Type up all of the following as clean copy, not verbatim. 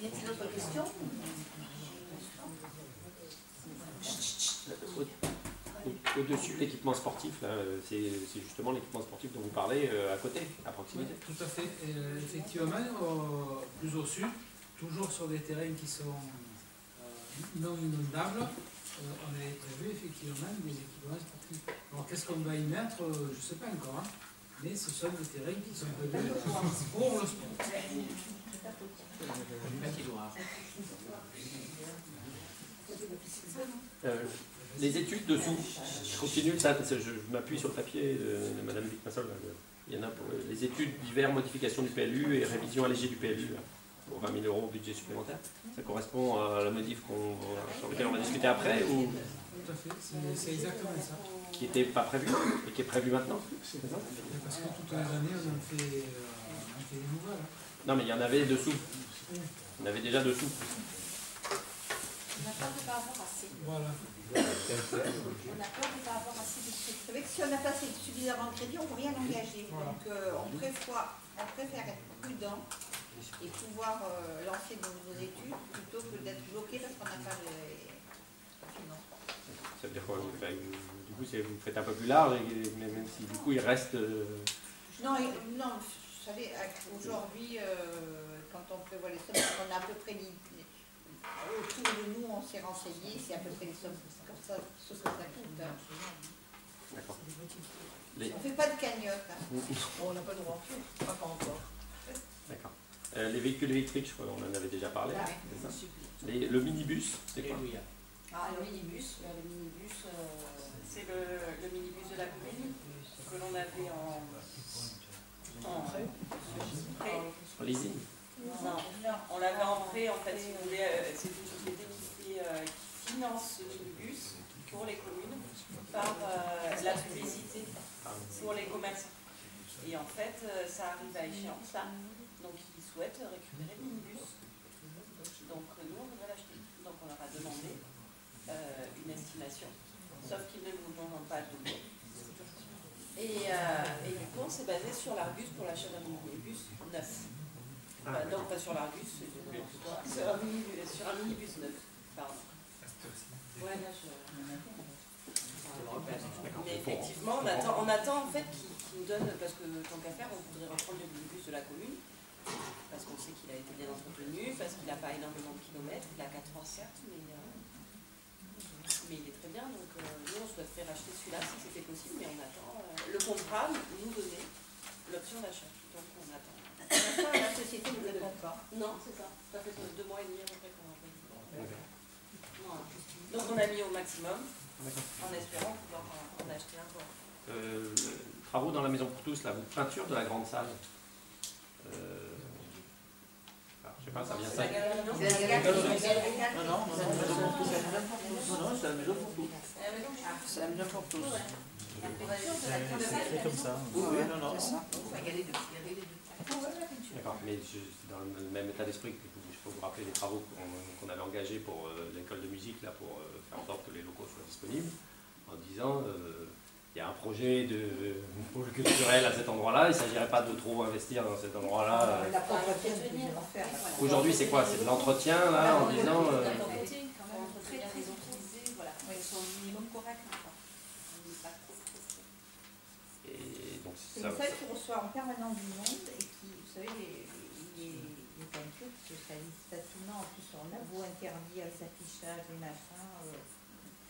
Y a-t-il d'autres questions? Au-dessus de l'équipement sportif, c'est justement l'équipement sportif dont vous parlez à côté, à proximité. Oui, tout à fait. Effectivement, plus au sud, toujours sur des terrains qui sont non inondables, on avait prévu effectivement des équipements sportifs. Alors qu'est-ce qu'on va y mettre? Je ne sais pas encore, hein, mais ce sont des terrains qui sont prévus pour le sport. Les études dessous, je continue, je m'appuie sur le papier de Mme Vicmassol. Il y en a pour les études diverses, modification du PLU et révision allégée du PLU pour 20 000 € budget supplémentaire. Ça correspond à la modif sur laquelle on va discuter après ou... Tout à fait, c'est exactement ça. Qui n'était pas prévu et qui est prévu maintenant. Parce que toutes les années, on en fait des nouvelles. Non, mais il y en avait dessous. Il y en avait déjà dessous. On n'a pas de pas avoir assez. Voilà. On a peur de ne pas avoir assez de crédit. Vous savez que si on n'a pas assez suffisamment de crédit, on ne peut rien engager. Voilà. Donc on préfère être prudent et pouvoir lancer nos études plutôt que d'être bloqué parce qu'on n'a pas le financement. Ça veut dire quoi? Du coup, vous faites un peu plus large, mais même si du coup il reste... Non, vous savez, aujourd'hui, quand on prévoit les sommes, on a à peu près autour de nous, on s'est renseigné, c'est à peu près les sommes comme ça, ce que ça coûte. Hein. D'accord. On ne fait pas de cagnotte. Hein. On n'a pas le droit, pas encore. D'accord. Les véhicules électriques, je crois qu'on en avait déjà parlé. Ah, Le minibus, c'est quoi? Le minibus, c'est le minibus de la commune que l'on avait en prêt. En leasing? Non, on l'avait en prêt, en fait, si vous voulez, c'est une société qui finance ce minibus pour les communes par la publicité pour les commerçants. Et en fait, ça arrive à échéance là, donc ils souhaitent récupérer le minibus. Donc nous, on voudrait l'acheter. Donc on leur a demandé une estimation, sauf qu'ils ne nous en ont pas donné. Et du coup, on s'est basé sur l'Argus pour l'achat d'un minibus neuf. Non, pas sur l'Argus, sur un minibus neuf. Pardon. Ouais, là, mais effectivement, on attend en fait qu'ils nous donnent, parce que tant qu'à faire, on voudrait reprendre le minibus de la commune, parce qu'on sait qu'il a été bien entretenu, parce qu'il n'a pas énormément de kilomètres, il a 4 ans certes, mais il est très bien, donc nous on souhaiterait racheter celui-là si c'était possible, mais on attend le contrat nous donner l'option d'achat, donc on attend. La société ne vous répond pas. Non, c'est ça, ça fait 2 mois et demi à peu près qu'on a fait. Donc on a mis au maximum, en espérant pouvoir en acheter un peu. Travaux dans la maison pour tous, la peinture de la grande salle. Je sais pas, ça vient ça. C'est la galerie. Non, c'est la maison pour tous. C'est la maison pour tous. C'est comme ça. Oui, non, c'est ça. D'accord, mais dans le même état d'esprit, il faut vous rappeler les travaux qu'on avait engagés pour l'école de musique, là, pour faire en sorte que les locaux soient disponibles, en disant il y a un projet de pôle culturel à cet endroit-là, il ne s'agirait pas de trop investir dans cet endroit-là. Aujourd'hui, c'est quoi? C'est de l'entretien, là, en disant... C'est une salle qui reçoit en permanence du monde et qui, vous savez, les peintures, parce que ça lise facilement, en plus on a beau interdire les affichages, les machins.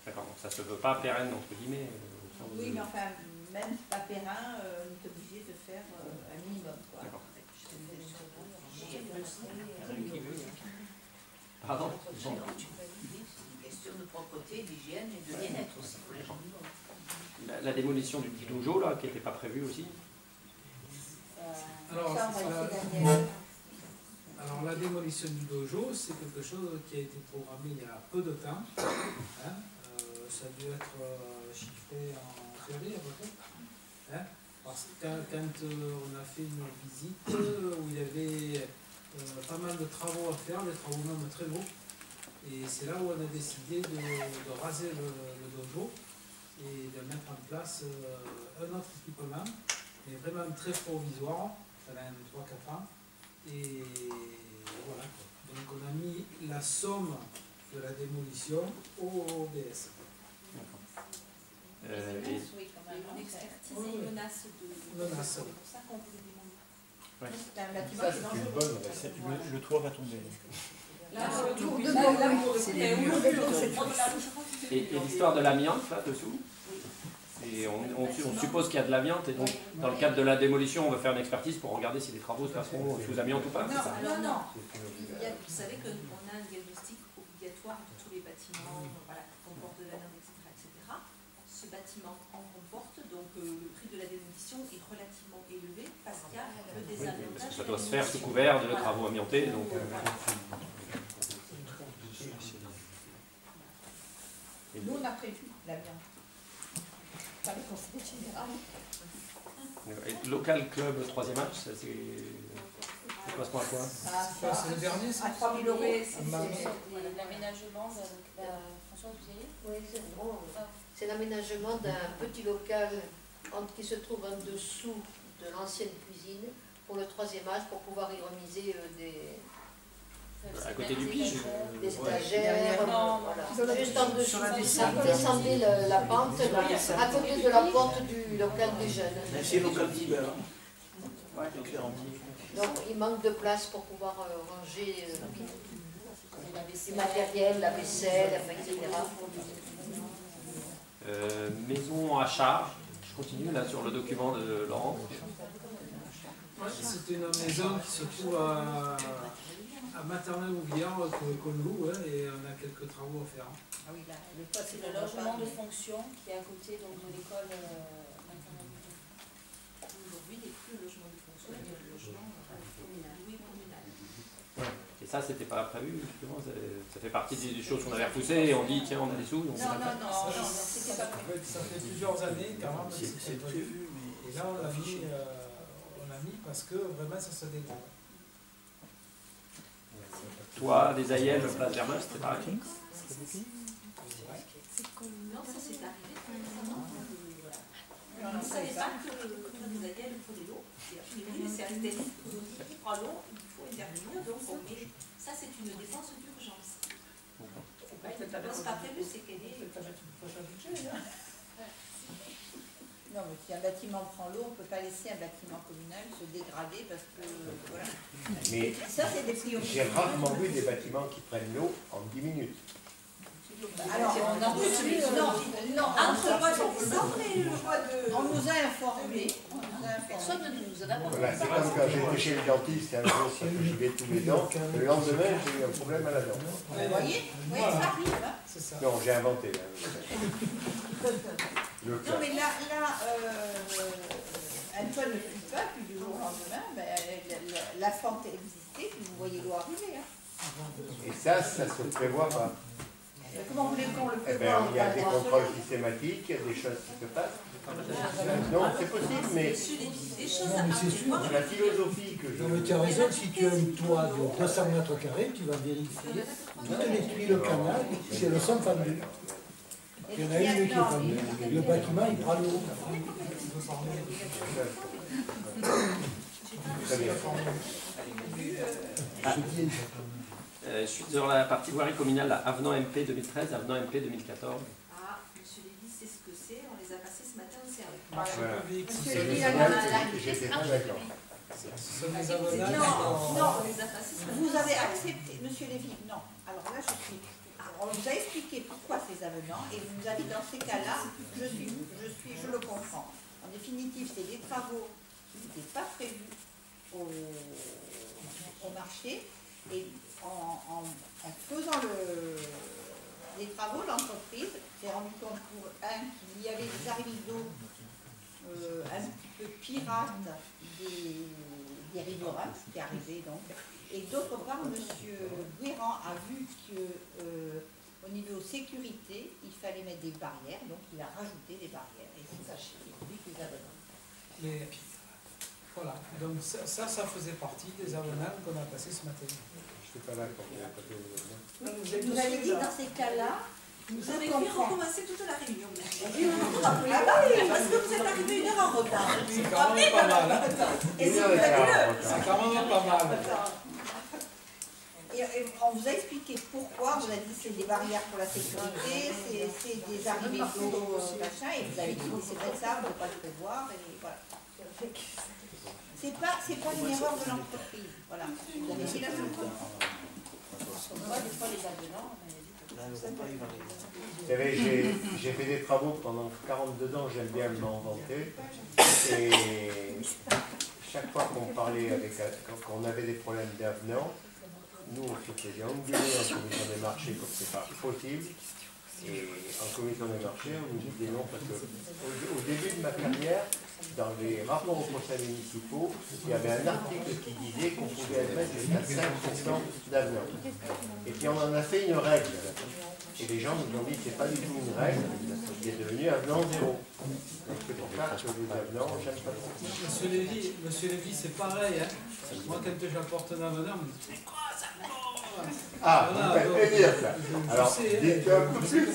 D'accord, donc ça ne se veut pas pérenne, entre guillemets. Oui, mais enfin, même pas périn, on est obligé de faire un minimum. D'accord. Pardon? C'est une question de propreté, d'hygiène et de bien-être aussi pour les gens. La démolition du dojo, là, qui n'était pas prévue aussi? Alors, la démolition du dojo, c'est quelque chose qui a été programmé il y a peu de temps. Hein, ça a dû être chiffré en février à peu près. Hein, parce que quand on a fait une visite où il y avait pas mal de travaux à faire, des travaux même très gros, et c'est là où on a décidé de raser le dojo et de mettre en place un autre équipement, mais vraiment très provisoire, pendant 3-4 ans. Et voilà. Donc on a la somme de la démolition au DS. Oui, quand même. Une expertise et une menace de. Menace. C'est pour ça qu'on voulait démolir. C'est un bâtiment Ça, qui est c'est une dangereux. bonne recette. Le toit va tomber. Là, Et l'histoire de l'amiante là-dessous, et on suppose qu'il y a de l'amiante, et donc dans le cadre de la démolition, on va faire une expertise pour regarder si les travaux se passeront sous amiante ou pas. c'est ça? non. Vous savez qu'on a un diagnostic obligatoire de tous les bâtiments voilà, qui comportent de l'amiante, etc. Ce bâtiment en comporte, donc le prix de la démolition est relativement élevé parce qu'il y a le désamiantage. Parce que ça doit se faire sous couvert de travaux amiantés. Donc, Et nous, on a prévu l'amiante. Par le conseil général. et local club 3e match, ça correspond à quoi? C'est le dernier, ça? À 3 000 euros. L'aménagement, François, vous y allez? Oui, c'est bon. C'est l'aménagement d'un petit local qui se trouve en dessous de l'ancienne cuisine pour le 3e âge pour pouvoir y remiser À côté du pige. des étagères. Voilà. Juste en dessous. Sur Descendez la pente à côté de la porte du local des jeunes. C'est local d'hiver. Ouais, Donc il manque de place pour pouvoir ranger du matériel, la vaisselle, etc. Maison à charge. Je continue là sur le document de Laurent. C'est une maison qui se trouve à Maternelle-Ouvière, qu'on loue, et on a quelques travaux à faire. Ah oui, là, le poste, C'est le logement de fonction qui est à côté donc, de l'école maternelle. Aujourd'hui, il n'est plus le logement de fonction, il y a le logement communal. Oui, communal. Et ça, c'était pas prévu, justement. Ça fait partie des choses qu'on avait repoussées et on dit, tiens, on a des sous. Donc non, c'était pas prévu. Ça fait plusieurs années quand même que C'est prévu, mais. Et là, on l'a mis parce que vraiment ça se dégrade. Toi, des aïels, place Germain, c'était pareil. Non, ça c'est arrivé très récemment. On ne savait pas que le club des aïels prenait l'eau. Et a priori, c'est un test qui prend l'eau, il faut intervenir. Donc on met. Ça, c'est une défense d'urgence. C'est pas prévu, c'est qu'elle est. Non, mais si un bâtiment prend l'eau, on ne peut pas laisser un bâtiment communal se dégrader parce que, voilà. Mais Ça, c'est des priorités. j'ai rarement vu des bâtiments qui prennent l'eau en 10 minutes. Alors, on nous a informés. Personne ne nous en a parlé. Voilà, c'est comme quand j'étais chez le dentiste, un jour, j'y vais tous les dents, le lendemain, j'ai eu un problème à la dent. Vous voyez, oui, ça arrive. Hein. C'est ça. Non, j'ai inventé. Là, le Non, mais là Antoine ne fuit pas, puis du jour au lendemain, la fente existait, puis vous voyez l'eau arriver. Hein. Et ça se prévoit pas. Mais comment vous voulez qu'on le Eh prévoie? bien, il y a des contrôles systématiques, il y a des choses qui se passent. Non, c'est possible, mais Des choses à prévoir. la philosophie que je... Non mais tu as raison, si tu as une toit de 200 mètres carrés, tu vas vérifier toutes les tuiles, le canal, si elles sont fendues. Il y en a une qui est fendue, le bâtiment il prend l'eau. Très bien. Je suis sur la partie voirie communale, avenant MP 2013, avenant MP 2014. Ah, monsieur Lévy sait ce que c'est, on les a passés ce matin au service. Voilà. Monsieur C'est Lévy, j'étais pas d'accord. Ce sont des avannages. non, On les a passés ce matin. vous avez accepté, monsieur Lévy, non. Alors là, on vous a expliqué pourquoi ces avenants, et vous nous avez dit dans ces cas-là, je le comprends. En définitive, c'est des travaux qui n'étaient pas prévus au marché, et en faisant les travaux, l'entreprise s'est rendu compte pour qu'il y avait des arrivées d'eau un petit peu pirates des riverains qui arrivaient donc. Et d'autre part, M. Guérand a vu qu'au niveau sécurité, il fallait mettre des barrières, donc il a rajouté des barrières. Et c'est ça chez lui qu'ils avaient. Mais voilà, donc ça faisait partie des avannages qu'on a passés ce matin. Je suis pas là quand il y a pas de... Vous avez dit dans ces cas-là, Vous avez fait recommencer toute la réunion. Ah bah oui, parce que vous êtes arrivé 1 heure en retard. C'est quand même pas mal. Hein. Et si vous avez C'est quand même pas mal. Et on vous a expliqué pourquoi, on vous a dit c'est des barrières pour la sécurité, c'est des arrivées d'eau, machin, et vous avez dit c'est vrai que ça, on ne peut pas le prévoir, et voilà. C'est pas une erreur de l'entreprise, voilà. Vous avez dit la solution. Moi, des fois, les avenants, Vous savez, j'ai fait des travaux pendant 42 ans, j'aime bien m'inventer. Et chaque fois qu'on parlait quand on avait des problèmes d'avenant, nous on se faisait engueuler en commission des marchés comme c'est pas possible. Et en commission des marchés, on nous dit des noms parce que au début de ma carrière, dans les rapports aux conseils municipaux, il y avait un article qui disait qu'on pouvait admettre jusqu'à 5% d'avenant. Et puis on en a fait une règle. Et les gens nous ont dit que ce n'est pas du tout une règle, qui est devenu avenant zéro. Donc c'est pour ça que les avenants, j'aime pas trop. Monsieur Lévy, c'est pareil. Hein. Moi, quand j'apporte un avenant, on me dit mais quoi ça? Ah, vous faites plaisir ça. Alors, dites-le un peu plus.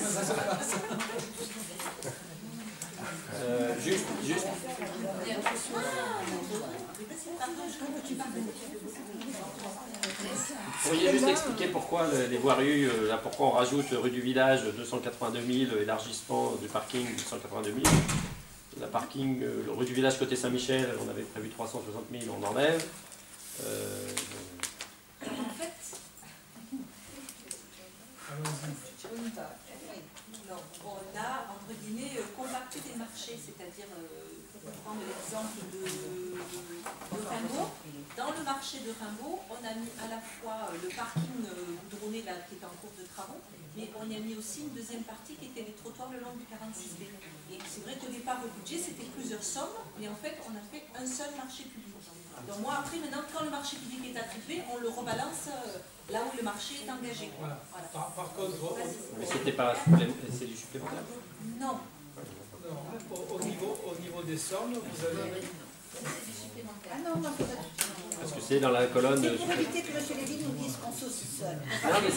Juste. Vous pourriez juste expliquer pourquoi les voiries, pourquoi on rajoute rue du village 282 000, élargissement du parking 282 000. La parking, rue du village côté Saint-Michel, on avait prévu 360 000, on enlève. En fait, on a, entre guillemets, compacté des marchés, c'est-à-dire, pour prendre l'exemple de Rimbaud, dans le marché de Rimbaud, on a mis à la fois le parking goudronné là, qui est en cours de travaux, mais on y a mis aussi une deuxième partie qui était les trottoirs le long du 46B. Et c'est vrai qu'au départ, au budget, c'était plusieurs sommes, mais en fait, on a fait un seul marché public. Donc moi, après, maintenant, quand le marché public est attribué, on le rebalance là où le marché est engagé. Voilà. Par contre, mais c'était pas c'est du supplémentaire? Non. Au niveau des sommes, vous avez... Ah non, non, c'est pas Parce que c'est dans la colonne... C'est pour éviter que M. Lévy nous dise qu'on saucissonne. Non, mais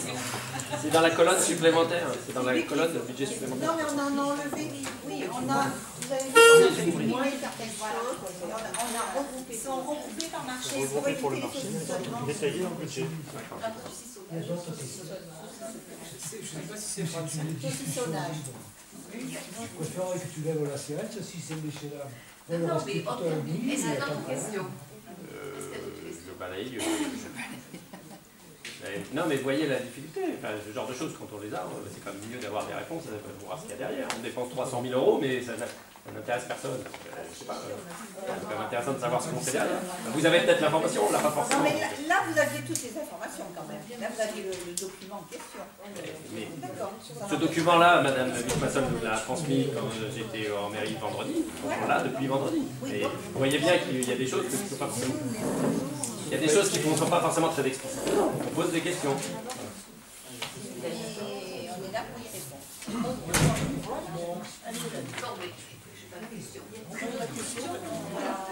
c'est dans la colonne supplémentaire, c'est dans la colonne de budget supplémentaire. Non, mais on en a enlevé, oui, on a, vous avez vu, on a supprimé certaines choses, on a regroupé. Ils sont regroupés par marché. Regroupé pour le marché, détaillé dans le budget. Les autres, c'est Je ne sais pas si c'est pratique. Saucissonnage. Je préfère que tu lèves la séance si c'est léché là. Non, mais est-ce qu'il y a d'autres questions? Je balaye. Non, mais voyez la difficulté. Enfin, ce genre de choses, quand on les a, c'est quand même mieux d'avoir des réponses pour voir ce qu'il y a derrière. On dépense 300 000 €, mais ça n'intéresse personne. Je sais pas. C'est quand même intéressant de savoir ce qu'on fait derrière. Vous avez peut-être l'information, on l'a pas forcément. Non, mais là, vous aviez toutes les informations quand même. Là, vous aviez le document en question. D'accord. Ce document-là, Madame Wittmann nous l'a transmis quand j'étais en mairie vendredi. On l'a depuis vendredi. Et vous voyez bien qu'il y a des choses que je ne peux pas forcément. Il y a des choses qui ne sont pas forcément très explicites. On pose des questions. Et on est là pour y répondre.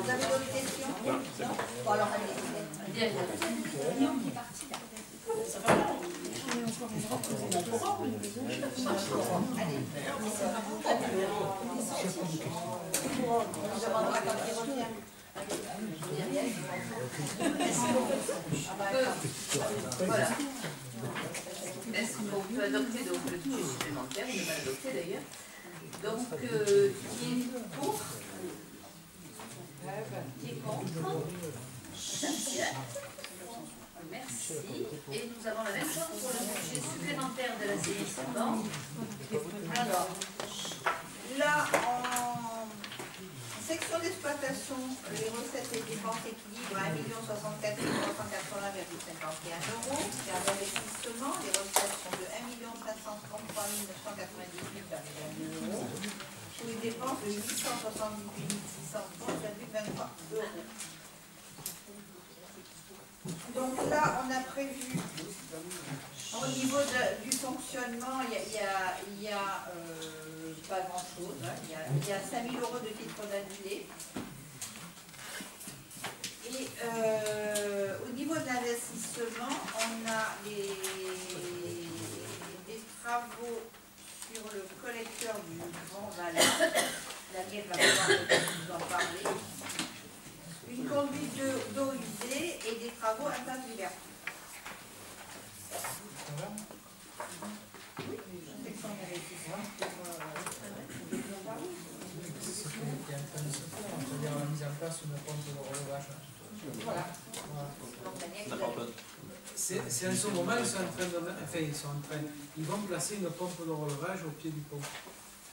Vous avez d'autres questions? Non, c'est bon. Bon, alors, allez. On demandera quand il revient. Voilà. Est-ce qu'on peut adopter donc le budget supplémentaire? On va l'adopter d'ailleurs. Donc, qui est pour? Qui est contre? Merci. Et nous avons la même chose pour le budget supplémentaire de l'assainissement. Alors, là, en section d'exploitation, les recettes et dépenses équilibrent à 1 064 380,51 €. Et en investissement, les recettes sont de 1 533 998,22 €. Pour les dépenses de 878 630,23 €. Donc là, on a prévu, au niveau du fonctionnement, il y a pas grand-chose. Hein. Il y a 5 000 € de titres d'annulés. Et au niveau de l'investissement, on a des travaux sur le collecteur du Grand Valin. Daniel va pouvoir nous en parler. Une conduite d'eau usée et des travaux interdivers. Voilà. Section d'investissement pour C'est ce qui est en train de se faire, c'est-à-dire la mise en place d'une pompe de relevage. voilà. Voilà. Donc Daniel, Ça part pas. C'est en ce moment, ils sont en train de. Enfin, ils vont placer une pompe de relevage au pied du pont.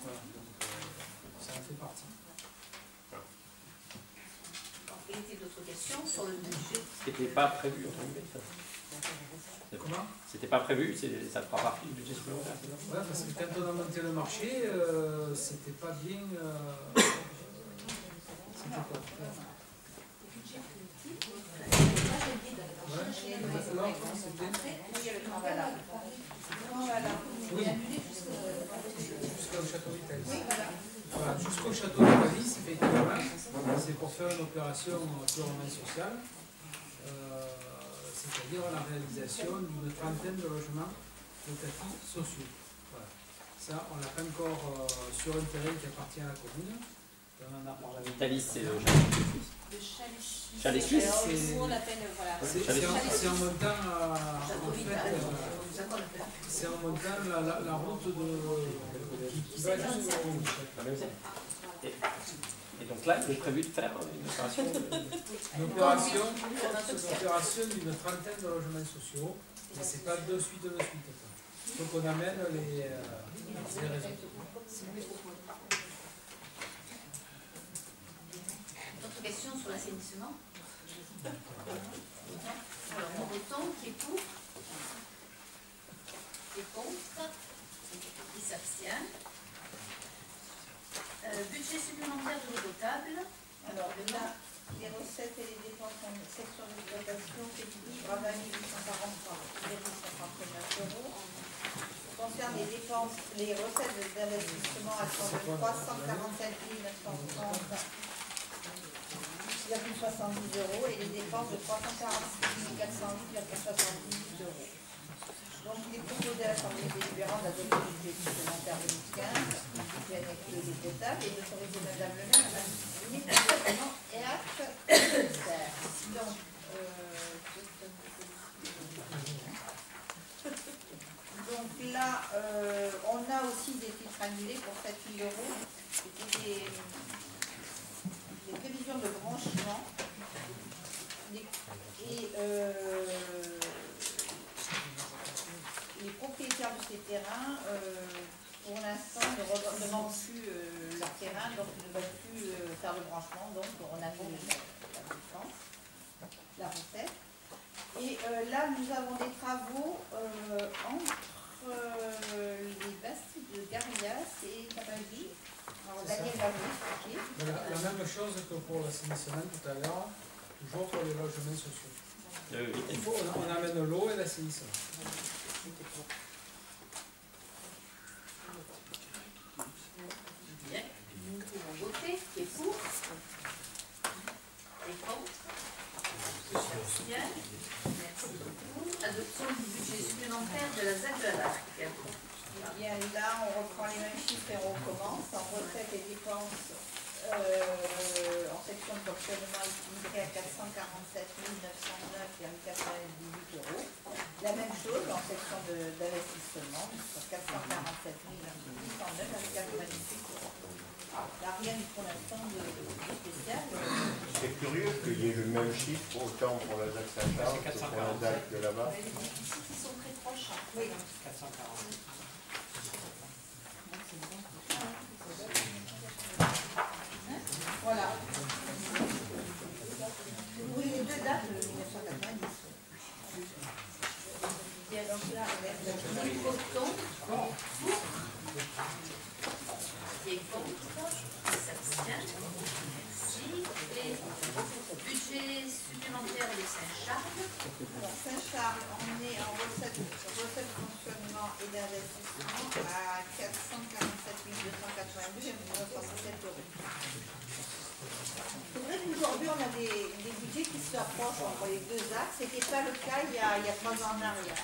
Voilà, donc ça en fait partie. Et était d'autres questions sur le budget? C'était pas prévu, entre guillemets, ça. Comment? C'était pas prévu, ça fera partie du budget supplémentaire, c'est ça? Ouais, parce que quand on a monté le marché, c'était pas bien. C'était pas. Ouais, d'accord, c'était. Oui, jusqu'au château d'Italie. Voilà, jusqu'au château d'Italie, effectivement, c'est pour faire une opération purement sociale, c'est-à-dire la réalisation d'une trentaine de logements locatifs sociaux. Voilà. Ça, on l'a pas encore sur un terrain qui appartient à la commune. On en a parlé. L'Italie, c'est le Le chalet suisse. Chalet suisse, Alors, c'est- nous, on l'appelle, voilà. C'est en montant, Château en fait, d'Italie. c'est en montant la route qui va jusqu'au. la même chose. Et donc là, il est prévu de faire une opération Une opération d'une trentaine de logements sociaux, mais c'est pas de suite. Il faut qu'on amène les réseaux. D'autres questions sur l'assainissement? Alors, nous votons qui est pour, qui est contre, qui s'abstient. Budget supplémentaire de l'eau potable. Alors là, les recettes et les dépenses en section d'exploitation s'équilibrent à 20 843,59 €. Concerne les dépenses, les recettes d'investissement, elles sont de 347 930,70 € et les dépenses de 346 408,78 €. Donc il est proposé à l'Assemblée délibérante d'adopter le budget supplémentaire 2015, le budget annexe de l'eau potable et d'autoriser Madame le maire à signer le traitement et acte nécessaires. Donc là, on a aussi des titres annulés pour 7 000 €. C'était des prévisions de branchement. Les propriétaires de ces terrains, pour l'instant, ne demandent plus leur terrain, donc ils ne veulent plus faire le branchement, donc on a mis la recette. Et là, nous avons des travaux entre les Bastilles de Garias et Cabagie. Alors Daniel va vous expliquer. La même chose que pour l'assainissement tout à l'heure, toujours pour les logements sociaux. On amène l'eau et l'assainissement. Bien, nous pouvons voter. Qui est pour? Qui est contre? Qui s'abstient? Merci beaucoup. Adoption du budget supplémentaire de la ZAC de la DAC. Eh bien là, on reprend les mêmes chiffres et on recommence. En recettes et dépenses, en section de fonctionnement équilibré à 447 909,98 €. La même chose en section d'investissement, sur 447 809,98 €. Là, rien pour l'instant de spécial. C'est curieux qu'il y ait le même chiffre autant pour la DAC Saint-Charles que pour la DAC de là-bas. Les ici qui sont très proches. Oui. 440. Voilà. Oui, les deux dates de 1990. Bien, donc là, Nous votons pour. Qui est contre? Qui s'abstient? Merci. Et budget supplémentaire de Saint-Charles. Saint-Charles, on est en recette de fonctionnement et d'investissement à 447 282,67 €. C'est vrai qu'aujourd'hui, on a des budgets qui se rapprochent entre les deux axes. Ce n'était pas le cas il y a 3 ans en arrière.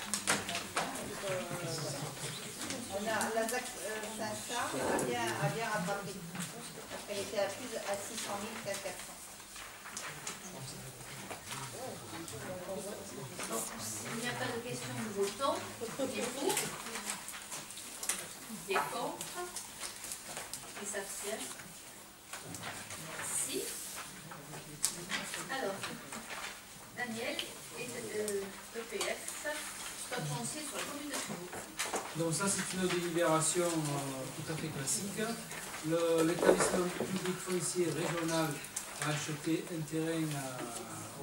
On a la ZAC Saint-Charles a bien rattrapé. Parce qu'elle était à plus à 600 000 qu'à 400. Donc, s'il n'y a pas de questions, nous votons. Qui est pour? Qui est contre? Qui s'abstient? Merci. Alors, Daniel et EPF, stock foncier sur la commune de Toulouse. Donc ça c'est une délibération tout à fait classique. L'établissement public foncier régional a acheté un terrain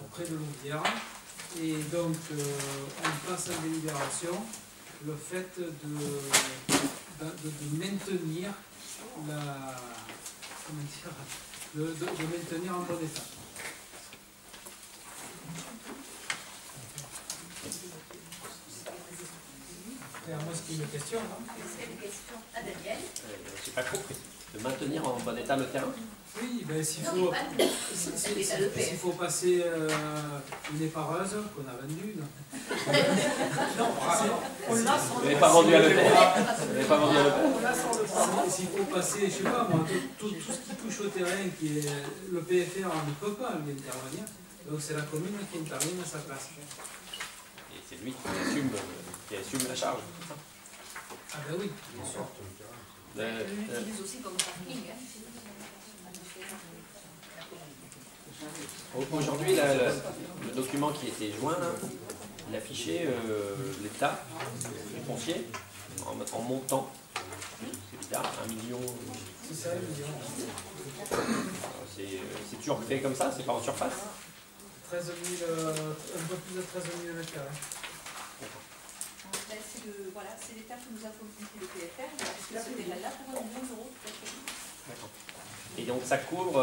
auprès de l'Audière et donc on passe en délibération le fait de maintenir de maintenir en bon état. Et à moi, ce qui est une question, non? Est-ce qu'il y a des questions à Daniel? J'ai pas compris. De maintenir en bon état le terrain? Oui, ben s'il Non, faut passer une épareuse qu'on a vendue. Non, on l'a sans le. Vous n'avez pas vendu à l'EPR? Vous n'avez pas vendu à l'EPR? On l'a sans le temps. S'il faut passer, je sais pas moi, tout ce qui touche au terrain, qui est le PFR ne peut pas lui intervenir. Donc c'est la commune qui intervient à sa place. Et c'est lui qui assume la charge. Ah ben oui, bien sûr. On l'utilise aussi comme parking. Aujourd'hui, le document qui était joint, là, il affichait l'état du foncier en montant. C'est bizarre, 1 million. C'est ça, 1 million. C'est toujours fait comme ça, c'est pas en surface? 13 000, un peu plus de 13 000 mètres carrés. Voilà, c'est l'État qui nous a communiqué le PFR, parce que c'était là pour 1 million d'euros. D'accord. Et donc ça couvre,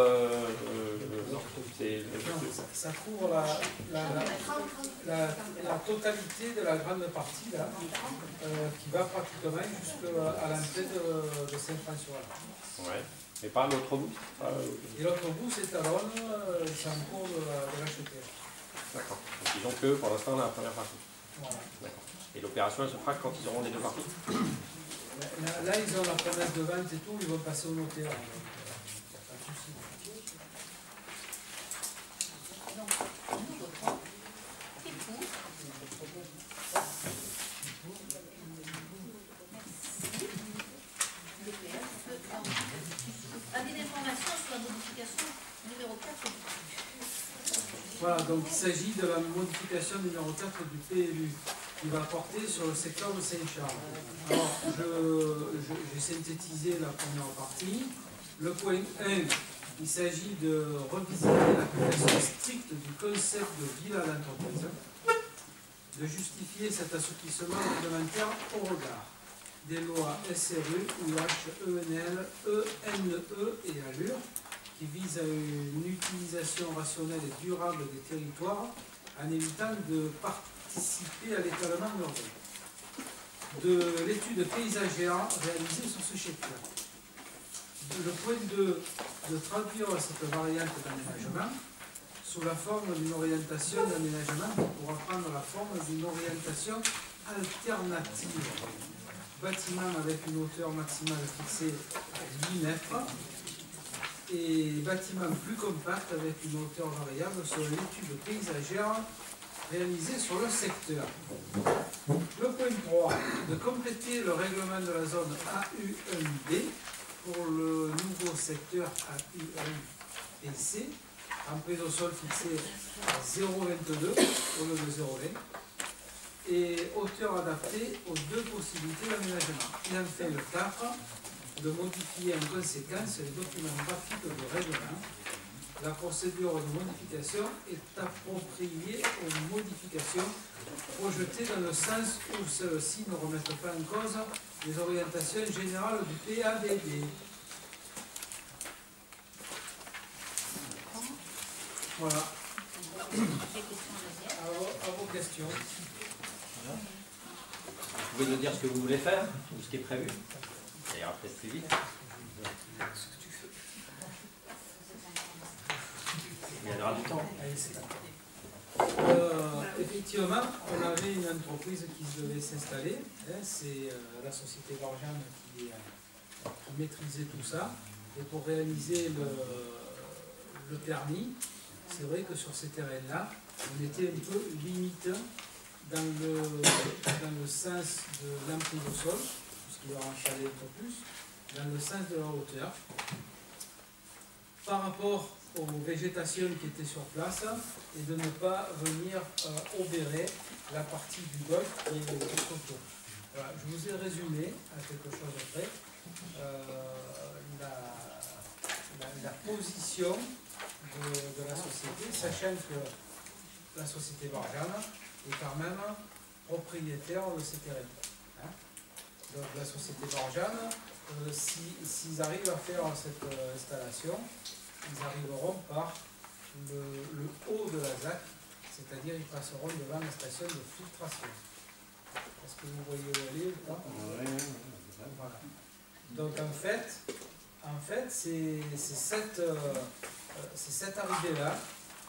ça couvre la totalité de la grande partie là, qui va pratiquement jusqu'à l'entrée de Saint-François. Ouais. Mais pas l'autre bout. Et l'autre bout c'est à l'Aune, c'est en cours de l'acheter. D'accord. Donc ils ont que pour l'instant la première partie. Voilà. D'accord. Et l'opération elle se fera quand ils auront les deux parties? Là ils ont la promesse de vente et tout, ils vont passer au notaire. Donc, nous votons. Qui est pour? Merci. Avis d'information sur la modification numéro 4 du PLU. Voilà, donc il s'agit de la modification numéro 4 du PLU qui va porter sur le secteur de Saint-Charles. Alors, j'ai synthétisé la première partie. Le point 1, il s'agit de revisiter l'application stricte du concept de ville à l'entreprise, de justifier cet assouplissement réglementaire au regard des lois SRU, UH, ENL, ENE et ALUR, qui visent à une utilisation rationnelle et durable des territoires en évitant de participer à l'étalement urbain. De l'étude paysagère réalisée sur ce chef-là. Le point 2, de traduire cette variante d'aménagement sous la forme d'une orientation d'aménagement qui pourra prendre la forme d'une orientation alternative. Bâtiment avec une hauteur maximale fixée à 8 mètres et bâtiment plus compact avec une hauteur variable selon l'étude paysagère réalisée sur le secteur. Le point 3, de compléter le règlement de la zone AU1B pour le nouveau secteur AU1PC, en prise au sol fixée à 0,22 au lieu de 0,20 et hauteur adaptée aux deux possibilités d'aménagement. Et enfin le 4, de modifier en conséquence les documents graphiques de règlement. La procédure de modification est appropriée aux modifications projetées dans le sens où celles-ci ne remettent pas en cause les orientations générales du PADD. Voilà. À vos questions. Vous pouvez nous dire ce que vous voulez faire, ou ce qui est prévu? Ça ira peut-être plus vite. Il y en aura du temps. Effectivement, on avait une entreprise qui devait s'installer. C'est la société Gorgiane qui maîtrisait tout ça. Et pour réaliser le permis, c'est vrai que sur ces terrains-là, on était un peu limite dans le sens de l'emprise au sol, puisqu'il va en chaler un peu plus, dans le sens de la hauteur, par rapport aux végétations qui étaient sur place, et de ne pas venir obérer la partie du golfe et tout autour. Voilà, je vous ai résumé à quelque chose après la position de la société, sachant que la société Barjane est quand même propriétaire de ces terrains. Hein. Donc la société Barjane, s'ils arrivent à faire cette installation, ils arriveront par le haut de la ZAC, c'est-à-dire ils passeront devant la station de filtration. Est-ce que vous voyez où elle est ou pas? Voilà. Donc en fait c'est cette arrivée-là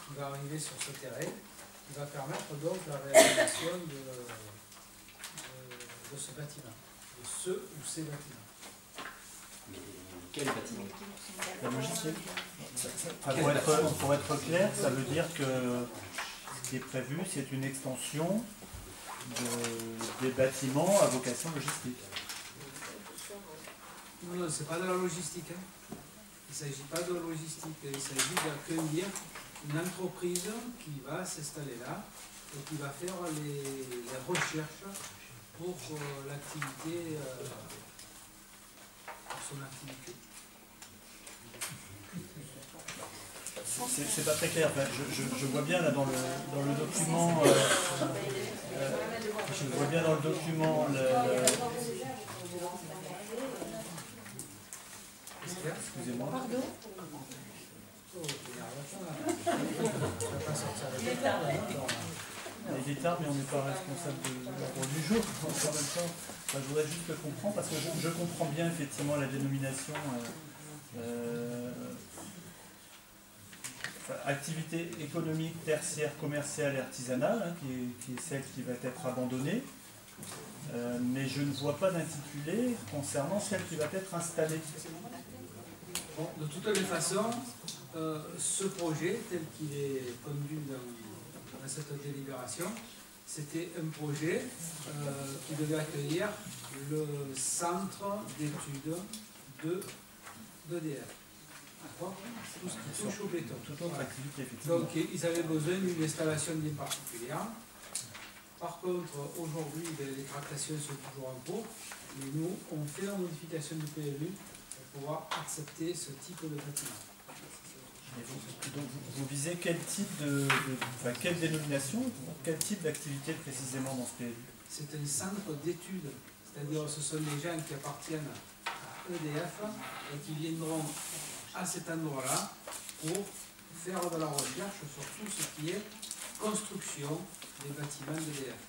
qui va arriver sur ce terrain, qui va permettre donc la réalisation de ce bâtiment, de ce ou ces bâtiments. Mais quel bâtiment? La logiciel. Pour être clair, ça veut dire que ce qui est prévu, c'est une extension des bâtiments à vocation logistique. Non, c'est pas de la logistique. Hein. Il ne s'agit pas de logistique. Il s'agit d'accueillir une entreprise qui va s'installer là et qui va faire les recherches pour l'activité, pour son activité. C'est pas très clair. Enfin, je vois bien là dans le document. Je vois bien dans le document excusez-moi. Pardon? Il est tard, mais on n'est pas responsable de l'ordre du jour. Donc, en même temps, je voudrais juste le comprendre parce que je comprends bien effectivement la dénomination. Activité économique, tertiaire, commerciale et artisanale, hein, qui est celle qui va être abandonnée. Mais je ne vois pas d'intitulé concernant celle qui va être installée. Bon, de toutes les façons, ce projet, tel qu'il est conduit dans cette délibération, c'était un projet qui devait accueillir le centre d'études d'EDF. Tout ce qui touche au béton. Toute autre activité, effectivement. Donc ils avaient besoin d'une installation bien particulière. Par contre, aujourd'hui, les tractations sont toujours en cours, mais nous, on fait la modification du PLU pour pouvoir accepter ce type de bâtiment. Donc vous visez quel type quelle dénomination, quel type d'activité précisément dans ce PLU? C'est un centre d'études, c'est-à-dire ce sont des gens qui appartiennent à EDF et qui viendront à cet endroit-là pour faire de la recherche sur tout ce qui est construction des bâtiments d'EDF.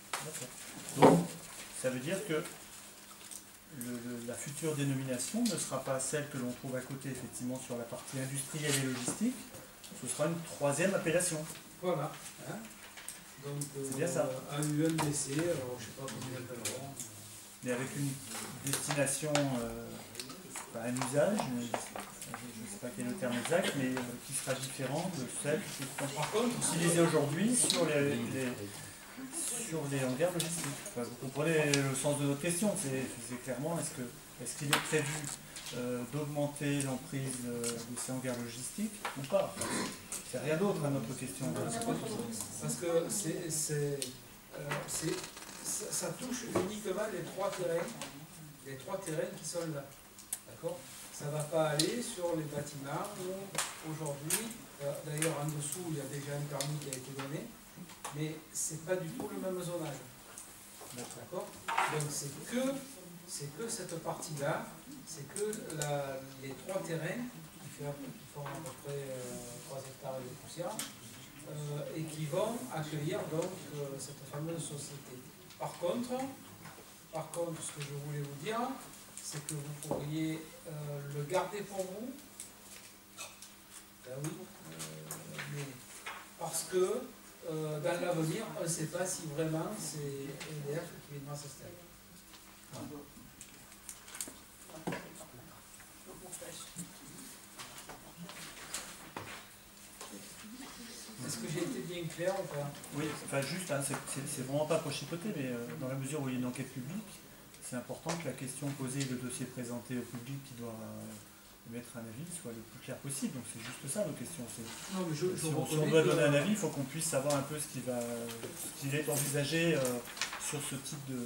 Donc, ça veut dire que la future dénomination ne sera pas celle que l'on trouve à côté, effectivement, sur la partie industrielle et logistique. Ce sera une troisième appellation. Voilà. Hein. Donc, c'est bien ça. AUNDC, alors je ne sais pas comment ils l'appelleront. Mais avec une destination, un usage, je ne sais pas quel est le terme exact, mais qui sera différent de celle qui est utilisée aujourd'hui sur les hangars logistiques. Enfin, vous comprenez le sens de notre question, c'est clairement, est-ce qu'il est prévu d'augmenter l'emprise de ces hangars logistiques ou pas? C'est rien d'autre à notre question. Parce que ça touche uniquement les trois terrains qui sont là. D'accord? Ça ne va pas aller sur les bâtiments où aujourd'hui, d'ailleurs en dessous il y a déjà un permis qui a été donné, mais ce n'est pas du tout le même zonage. D'accord? Donc c'est que cette partie-là, c'est que les trois terrains qui font à peu près 3 hectares de poussière et qui vont accueillir donc cette fameuse société. Par contre, ce que je voulais vous dire, c'est que vous pourriez le garder pour vous. Ben oui, mais parce que dans l'avenir, on ne sait pas si vraiment c'est EDF qui viendra s'installer. Est-ce que j'ai été bien clair ou pas? Oui, enfin juste, hein, c'est vraiment pas pour chipoter, mais dans la mesure où il y a une enquête publique, c'est important que la question posée et le dossier présenté au public qui doit émettre un avis soit le plus clair possible. Donc c'est juste ça nos questions. Non, mais si on doit donner un avis, il faut qu'on puisse savoir un peu ce qui est envisagé sur ce type de